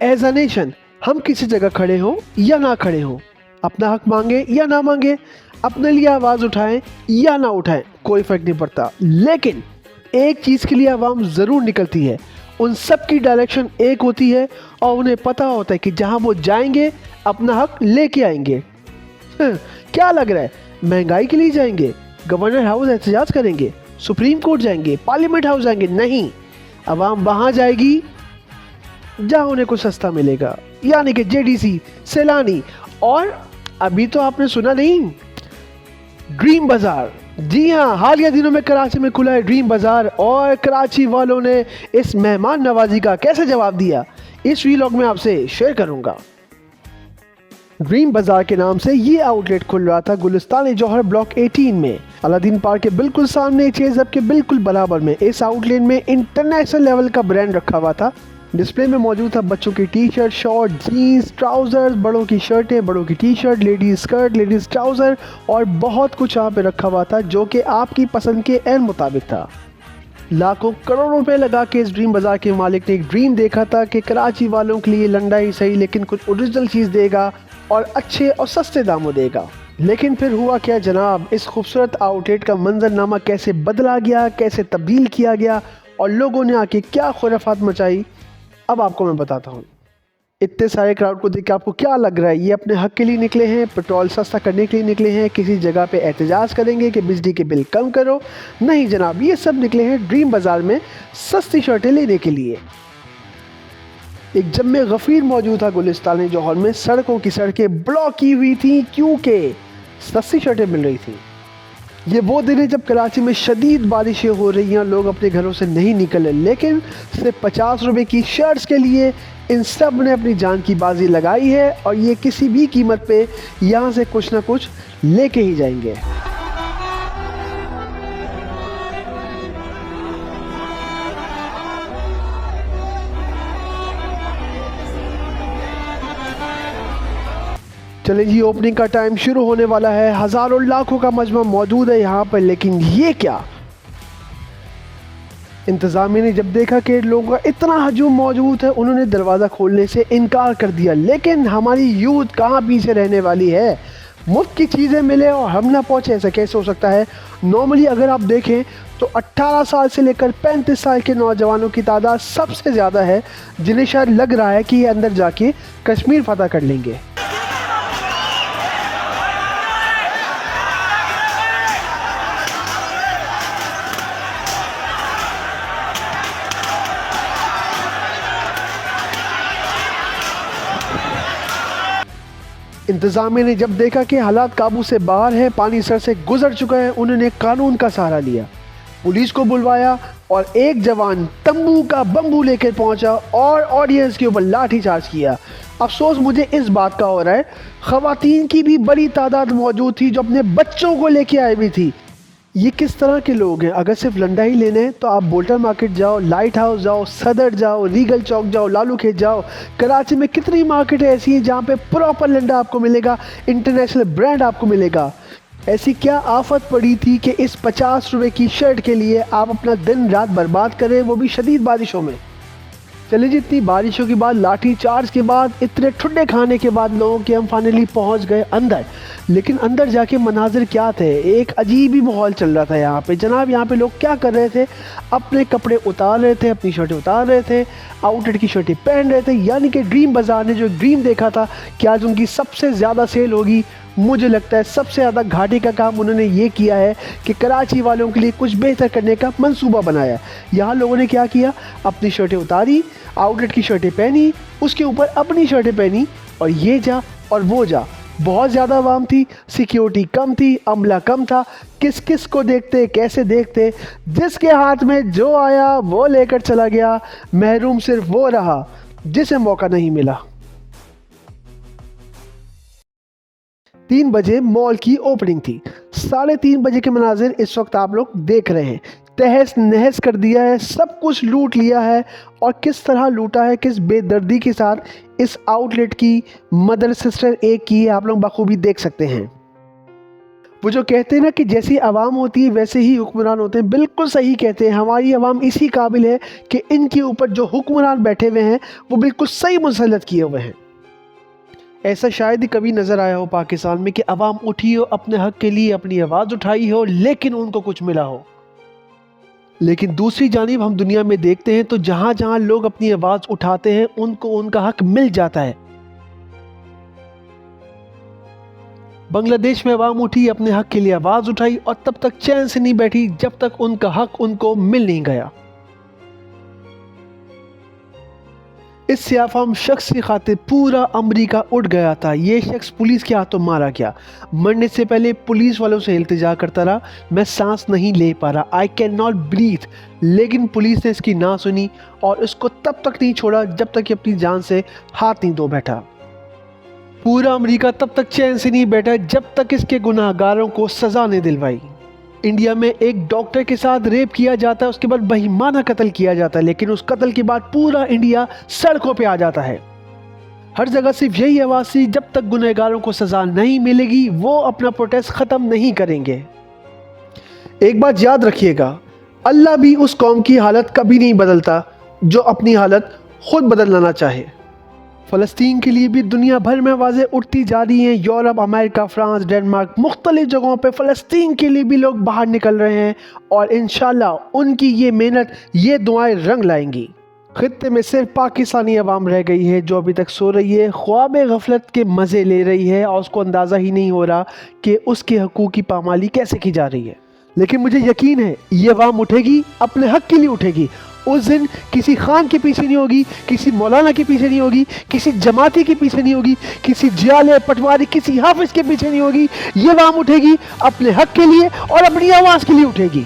As a nation हम किसी जगह खड़े हों या ना खड़े हों, अपना हक मांगे या ना मांगे, अपने लिए आवाज़ उठाएं या ना उठाएं, कोई फ़र्क नहीं पड़ता। लेकिन एक चीज़ के लिए आवाम ज़रूर निकलती है, उन सब की डायरेक्शन एक होती है और उन्हें पता होता है कि जहां वो जाएंगे अपना हक लेके आएंगे। क्या लग रहा है महंगाई के लिए जाएंगे, गवर्नर हाउस एहतजाज करेंगे, सुप्रीम कोर्ट जाएंगे, पार्लियामेंट हाउस जाएंगे? नहीं, आवाम वहां जाएगी जहां उन्हें कुछ सस्ता मिलेगा, यानी कि जेडीसी, सैलानी। और अभी तो आपने सुना नहीं, ड्रीम बाजार। जी हाँ, हालिया दिनों में कराची में खुला है ड्रीम बाजार और कराची वालों ने इस मेहमान नवाजी का कैसे जवाब दिया, इस वीलॉग में आपसे शेयर करूंगा। ड्रीम बाजार के नाम से ये आउटलेट खुल रहा था गुलिस्तान जौहर ब्लॉक 18 में, अलादीन पार्क के बिल्कुल सामने, चेज़अप के बिल्कुल बराबर में। इस आउटलेट में इंटरनेशनल लेवल का ब्रांड रखा हुआ था। डिस्प्ले में मौजूद था बच्चों की T shirt, short, jeans, trousers, बड़ों की शर्टें, बड़ों की T shirt, ladies skirt, ladies trouser और बहुत कुछ यहाँ पे रखा हुआ था जो कि आपकी पसंद के एन मुताबिक था। लाखों करोड़ों रुपए लगा के इस ड्रीम बाजार के मालिक ने एक ड्रीम देखा था कि कराची वालों के लिए लंडा ही सही लेकिन कुछ ओरिजिनल चीज़ देगा और अच्छे और सस्ते दामों देगा। लेकिन फिर हुआ क्या जनाब, इस खूबसूरत आउटलेट का मंजरनामा कैसे बदला गया, कैसे तब्दील किया गया और लोगों ने आके क्या खुराफात मचाई, अब आपको मैं बताता हूँ। इतने सारे क्राउड को देख के आपको क्या लग रहा है, ये अपने हक के लिए निकले हैं, पेट्रोल सस्ता करने के लिए निकले हैं, किसी जगह पे एहतजाज करेंगे कि बिजली के बिल कम करो? नहीं जनाब, ये सब निकले हैं ड्रीम बाजार में सस्ती शर्टें लेने के लिए। एक जम्मे गफीर मौजूद था गुलिस्तान जौहर में, सड़कों की सड़कें ब्लॉक की हुई थी क्योंकि सस्ती शर्टें मिल रही थी। ये वो दिन है जब कराची में शदीद बारिशें हो रही हैं, लोग अपने घरों से नहीं निकले, लेकिन सिर्फ 50 रुपए की शर्ट्स के लिए इन सब ने अपनी जान की बाजी लगाई है और ये किसी भी कीमत पे यहाँ से कुछ ना कुछ लेके ही जाएंगे। चलिए जी, ओपनिंग का टाइम शुरू होने वाला है। हज़ारों लाखों का मजमा मौजूद है यहाँ पर, लेकिन ये क्या, इंतज़ामिया ने जब देखा कि लोगों का इतना हजूम मौजूद है, उन्होंने दरवाज़ा खोलने से इनकार कर दिया। लेकिन हमारी यूथ कहाँ पीछे रहने वाली है, मुफ्त की चीज़ें मिले और हम ना पहुँचे, ऐसा कैसे हो सकता है? नॉर्मली अगर आप देखें तो 18 साल से लेकर 35 साल के नौजवानों की तादाद सबसे ज़्यादा है जिन्हें शायद लग रहा है कि ये अंदर जाके कश्मीर फतह कर लेंगे। इंतज़ामिया ने जब देखा कि हालात काबू से बाहर है, पानी सर से गुजर चुका है, उन्होंने कानून का सहारा लिया, पुलिस को बुलवाया और एक जवान तंबू का बम्बू लेकर पहुंचा और ऑडियंस के ऊपर लाठी चार्ज किया। अफसोस मुझे इस बात का हो रहा है, ख़वातीन की भी बड़ी तादाद मौजूद थी जो अपने बच्चों को लेके आई हुई थी। ये किस तरह के लोग हैं? अगर सिर्फ लंडा ही लेना है तो आप बोल्टन मार्केट जाओ, लाइट हाउस जाओ, सदर जाओ, रीगल चौक जाओ, लालू खेत जाओ। कराची में कितनी मार्केट ऐसी हैं जहाँ पे प्रॉपर लंडा आपको मिलेगा, इंटरनेशनल ब्रांड आपको मिलेगा। ऐसी क्या आफत पड़ी थी कि इस 50 रुपए की शर्ट के लिए आप अपना दिन रात बर्बाद करें, वो भी शदीद बारिशों में? चलिए जी, इतनी बारिशों के बाद, लाठी चार्ज के बाद, इतने ठुड्डे खाने के बाद लोगों के हम फाइनली पहुंच गए अंदर। लेकिन अंदर जाके मनाजिर क्या थे, एक अजीब ही माहौल चल रहा था यहाँ पे जनाब। यहाँ पे लोग क्या कर रहे थे, अपने कपड़े उतार रहे थे, अपनी शर्टें उतार रहे थे, आउटलेट की शर्टें पहन रहे थे। यानी कि ड्रीम बाजार ने जो ड्रीम देखा था कि आज उनकी सबसे ज़्यादा सेल होगी, मुझे लगता है सबसे ज़्यादा घाटे का काम उन्होंने ये किया है कि कराची वालों के लिए कुछ बेहतर करने का मंसूबा बनाया। यहाँ लोगों ने क्या किया, अपनी शर्टें उतारी, आउटलेट की शर्टें पहनी, उसके ऊपर अपनी शर्टें पहनी और ये जा और वो जा। बहुत ज़्यादा आवाम थी, सिक्योरिटी कम थी, अमला कम था, किस किस को देखते, कैसे देखते, जिसके हाथ में जो आया वो लेकर चला गया। महरूम सिर्फ वो रहा जिसे मौका नहीं मिला। 3 बजे मॉल की ओपनिंग थी, 3:30 बजे के मनाजिर इस वक्त आप लोग देख रहे हैं। तहस नहस कर दिया है, सब कुछ लूट लिया है और किस तरह लूटा है, किस बेदर्दी के साथ इस आउटलेट की मदर सिस्टर एक की है, आप लोग बखूबी देख सकते हैं। वो जो कहते हैं ना कि जैसी आवाम होती है वैसे ही हुक्मरान होते हैं, बिल्कुल सही कहते हैं। हमारी आवाम इसी काबिल है कि इनके ऊपर जो हुक्मरान बैठे हुए हैं वो बिल्कुल सही मुसल्लत किए हुए हैं। ऐसा शायद ही कभी नज़र आया हो पाकिस्तान में कि आवाम उठी हो, अपने हक़ के लिए अपनी आवाज़ उठाई हो, लेकिन उनको कुछ मिला हो। लेकिन दूसरी जानिब हम दुनिया में देखते हैं तो जहाँ जहाँ लोग अपनी आवाज़ उठाते हैं उनको उनका हक़ मिल जाता है। बांग्लादेश में आवाम उठी, अपने हक़ के लिए आवाज़ उठाई और तब तक चैन से नहीं बैठी जब तक उनका हक़ उनको मिल नहीं गया। इस सियाफाम शख्स की खातिर पूरा अमेरिका उठ गया था। ये शख्स पुलिस के हाथों मारा गया। मरने से पहले पुलिस वालों से इल्तिजा करता रहा, मैं सांस नहीं ले पा रहा, आई कैन नॉट ब्रीथ। लेकिन पुलिस ने इसकी ना सुनी और इसको तब तक नहीं छोड़ा जब तक कि अपनी जान से हाथ नहीं धो बैठा। पूरा अमेरिका तब तक चैन से नहीं बैठा जब तक इसके गुनाहगारों को सज़ा नहीं दिलवाई। इंडिया में एक डॉक्टर के साथ रेप किया जाता है, उसके बाद बेईमाना कत्ल किया जाता है, लेकिन उस कत्ल के बाद पूरा इंडिया सड़कों पे आ जाता है। हर जगह सिर्फ यही आवाज़ थी, जब तक गुनहगारों को सज़ा नहीं मिलेगी वो अपना प्रोटेस्ट ख़त्म नहीं करेंगे। एक बात याद रखिएगा, अल्लाह भी उस कौम की हालत कभी नहीं बदलता जो अपनी हालत खुद बदल लाना चाहे। फ़लस्तीन के लिए भी दुनिया भर में आवाज़ें उठती जा रही हैं। यूरोप, अमेरिका, फ्रांस, डेनमार्क, मुख्तलिफ जगहों पे फ़लस्तीन के लिए भी लोग बाहर निकल रहे हैं और इंशाल्लाह उनकी ये मेहनत, ये दुआएं रंग लाएंगी। खित्ते में सिर्फ पाकिस्तानी अवाम रह गई है जो अभी तक सो रही है, ख्वाब गफलत के मज़े ले रही है और उसको अंदाज़ा ही नहीं हो रहा कि उसके हकूक़ की पामाली कैसे की जा रही है। लेकिन मुझे यकीन है ये अवाम उठेगी, अपने हक़ के लिए उठेगी। उस दिन किसी खान के पीछे नहीं होगी, किसी मौलाना के पीछे नहीं होगी, किसी जमाती के पीछे नहीं होगी, किसी जियाले पटवारी, किसी हाफिज के पीछे नहीं होगी। ये अवाम उठेगी, अपने हक़ के लिए और अपनी आवाज़ के लिए उठेगी।